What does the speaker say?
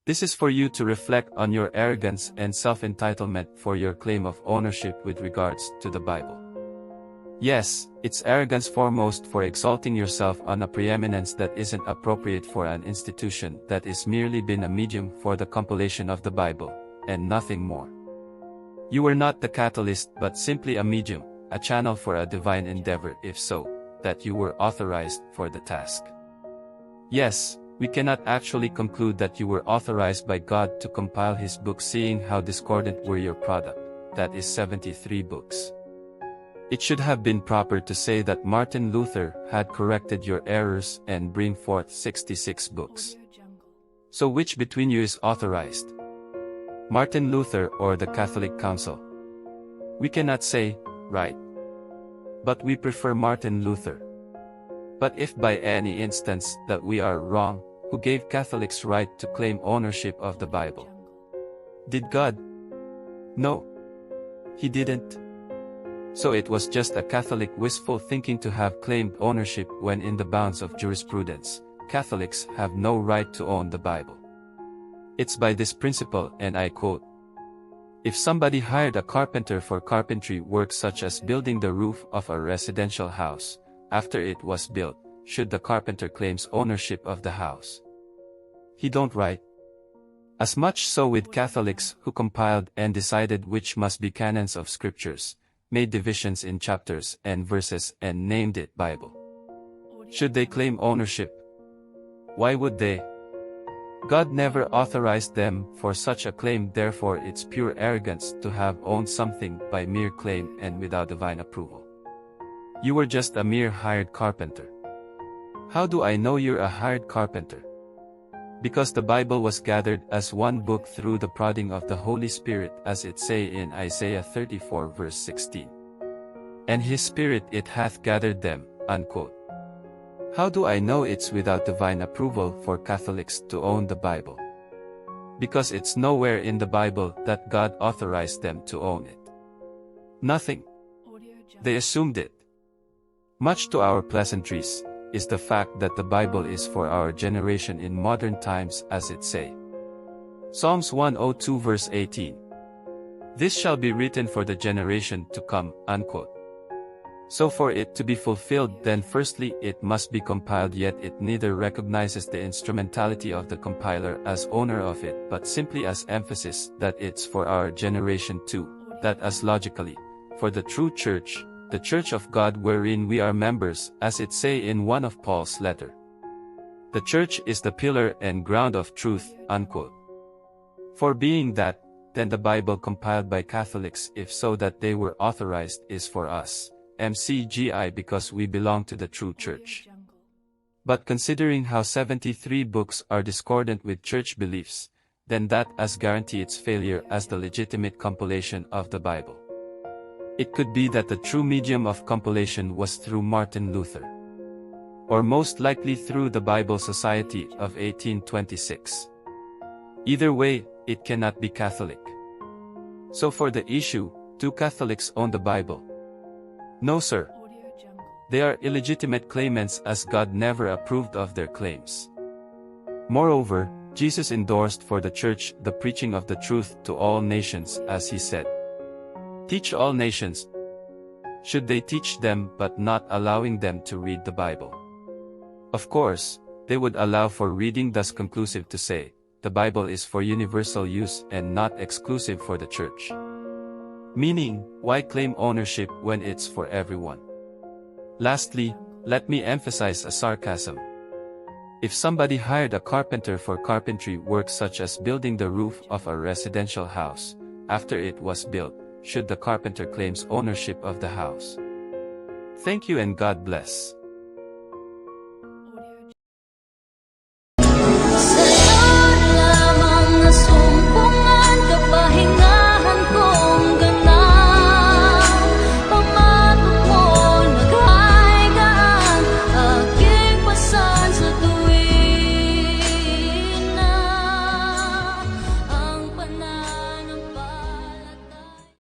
This is for you to reflect on your arrogance and self-entitlement for your claim of ownership with regards to the Bible. Yes, it's arrogance foremost for exalting yourself on a preeminence that isn't appropriate for an institution that is merely been a medium for the compilation of the Bible, and nothing more. You were not the catalyst but simply a medium, a channel for a divine endeavor, if so, that you were authorized for the task. Yes, we cannot actually conclude that you were authorized by God to compile His book, seeing how discordant were your product, that is 73 books. It should have been proper to say that Martin Luther had corrected your errors and bring forth 66 books. So which between you is authorized? Martin Luther or the Catholic Council? We cannot say, right. But we prefer Martin Luther. But if by any instance that we are wrong, who gave Catholics right to claim ownership of the Bible? Did God? No. He didn't. So it was just a Catholic wishful thinking to have claimed ownership when in the bounds of jurisprudence, Catholics have no right to own the Bible. It's by this principle, and I quote, "If somebody hired a carpenter for carpentry work such as building the roof of a residential house, after it was built, should the carpenter claims ownership of the house? He don't, right? As much so with Catholics who compiled and decided which must be canons of scriptures, made divisions in chapters and verses and named it Bible. Should they claim ownership? Why would they? God never authorized them for such a claim, therefore it's pure arrogance to have owned something by mere claim and without divine approval. You were just a mere hired carpenter. How do I know you're a hired carpenter? Because the Bible was gathered as one book through the prodding of the Holy Spirit, as it say in Isaiah 34 verse 16. And His Spirit it hath gathered them, unquote. How do I know it's without divine approval for Catholics to own the Bible? Because it's nowhere in the Bible that God authorized them to own it. Nothing. They assumed it. Much to our pleasantries is the fact that the Bible is for our generation in modern times, as it say. Psalms 102 verse 18. This shall be written for the generation to come, unquote. So for it to be fulfilled, then firstly it must be compiled, yet it neither recognizes the instrumentality of the compiler as owner of it, but simply as emphasis that it's for our generation too, that as logically, for the true church, the church of God wherein we are members, as it say in one of Paul's letter. The church is the pillar and ground of truth, unquote. For being that, then the Bible compiled by Catholics, if so that they were authorized, is for us, MCGI, because we belong to the true church. But considering how 73 books are discordant with church beliefs, then that as guarantee its failure as the legitimate compilation of the Bible. It could be that the true medium of compilation was through Martin Luther. Or most likely through the Bible Society of 1826. Either way, it cannot be Catholic. So for the issue, do Catholics own the Bible? No, sir. They are illegitimate claimants, as God never approved of their claims. Moreover, Jesus endorsed for the church the preaching of the truth to all nations, as He said, "Teach all nations." Should they teach them but not allowing them to read the Bible? Of course, they would allow for reading, thus conclusive to say, the Bible is for universal use and not exclusive for the church. Meaning, why claim ownership when it's for everyone? Lastly, let me emphasize a sarcasm. If somebody hired a carpenter for carpentry work such as building the roof of a residential house, after it was built, should the carpenter claims ownership of the house? Thank you and God bless.